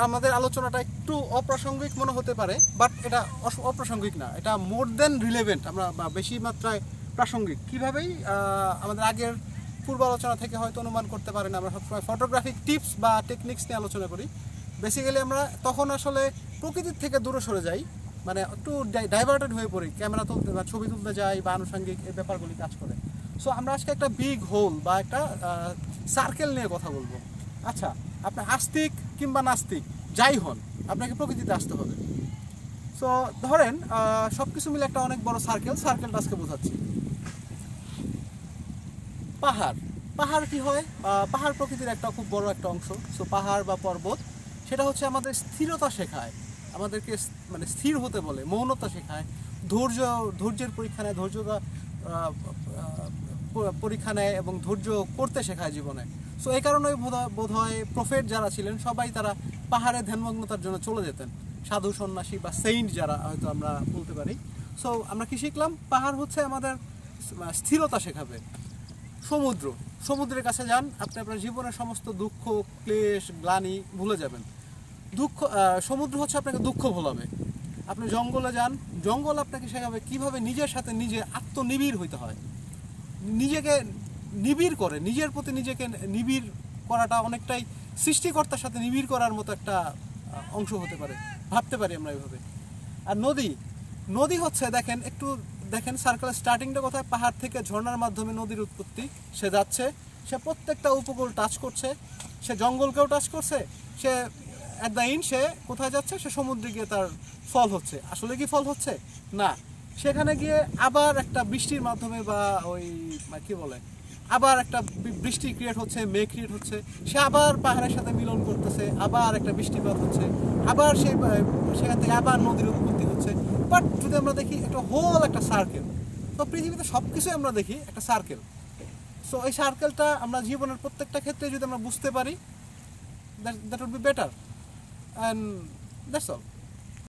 আমাদের আলোচনাটা একটু অপ্রাসঙ্গিক মনে হতে পারে, বাট এটা অপ্রাসঙ্গিক না, এটা মোর দেন রিলেভেন্ট, আমরা বেশি মাত্রায় প্রাসঙ্গিক। কীভাবেই আমাদের আগের পূর্ব আলোচনা থেকে হয়তো অনুমান করতে পারেন, আমরা সবসময় ফটোগ্রাফিক টিপস বা টেকনিক্স নিয়ে আলোচনা করি। বেসিক্যালি আমরা তখন আসলে প্রকৃতির থেকে দূরে সরে যাই, মানে একটু ডাইভার্টেড হয়ে পড়ি, ক্যামেরা তুলতে বা ছবি তুলতে যাই বা আনুষঙ্গিক এই ব্যাপারগুলি কাজ করে। সো আমরা আজকে একটা বিগ হোল বা একটা সার্কেল নিয়ে কথা বলবো। আচ্ছা, আপনি আস্তিক কিংবা নাস্তিক যাই হন, আপনাকে প্রকৃতিতে আসতে হবে। সো ধরেন সব কিছু মিলে একটা অনেক বড় সার্কেলটা আজকে বোঝাচ্ছি। পাহাড় কি হয়? পাহাড় প্রকৃতির একটা খুব বড় একটা অংশ। সো পাহাড় বা পর্বত সেটা হচ্ছে আমাদের স্থিরতা শেখায়, আমাদেরকে মানে স্থির হতে বলে, মৌনতা শেখায়, ধৈর্যের পরীক্ষা নেয়, ধৈর্যতা পরীক্ষা নেয় এবং ধৈর্য করতে শেখায় জীবনে। সো এই কারণেই বোধ হয় প্রফেট যারা ছিলেন সবাই তারা পাহাড়ে ধ্যানমগ্নতার জন্য চলে যেতেন, সাধু সন্ন্যাসী বা সেইন্ট যারা হয়তো আমরা বলতে পারি। সো আমরা কি শিখলাম? পাহাড় হচ্ছে আমাদের স্থিরতা শেখাবে। সমুদ্রের কাছে যান, আপনি আপনার জীবনের সমস্ত দুঃখ, ক্লেশ, গ্লানি ভুলে যাবেন। সমুদ্র হচ্ছে আপনাকে দুঃখ ভোলাবে। আপনি জঙ্গলে যান, জঙ্গল আপনাকে শেখাবে কীভাবে নিজের সাথে নিজে আত্মনিবিড় হইতে হয়। নিজেকে নিবিড় করে, নিজের প্রতি নিজেকে নিবিড় করাটা অনেকটাই সৃষ্টিকর্তার সাথে নিবিড় করার মতো একটা অংশ হতে পারে, ভাবতে পারি আমরা এইভাবে। আর নদী হচ্ছে দেখেন সার্কেলের স্টার্টিংটা কোথায়? পাহাড় থেকে ঝর্ণার মাধ্যমে নদীর উৎপত্তি। সে যাচ্ছে, সে প্রত্যেকটা উপকূল টাচ করছে, সে জঙ্গলকেও টাচ করছে, সে অ্যাট দ্য এন্ড সে কোথায় যাচ্ছে? সে সমুদ্রে গিয়ে তার ফল হচ্ছে। আসলে কি ফল হচ্ছে? না, সেখানে গিয়ে আবার একটা বৃষ্টির মাধ্যমে বা ওই কি বলে, আবার একটা বৃষ্টি ক্রিয়েট হচ্ছে, মেঘ ক্রিয়েট হচ্ছে, সে আবার পাহাড়ের সাথে মিলন করতেছে, আবার একটা বৃষ্টিপাত হচ্ছে, আবার সেখান থেকে আবার নদীর উৎপত্তি হচ্ছে। বাট যদি আমরা দেখি একটা হোল একটা সার্কেল, তো পৃথিবীতে সব কিছুই আমরা দেখি একটা সার্কেল। সো এই সার্কেলটা আমরা জীবনের প্রত্যেকটা ক্ষেত্রে যদি আমরা বুঝতে পারি, that would be better, and that's all.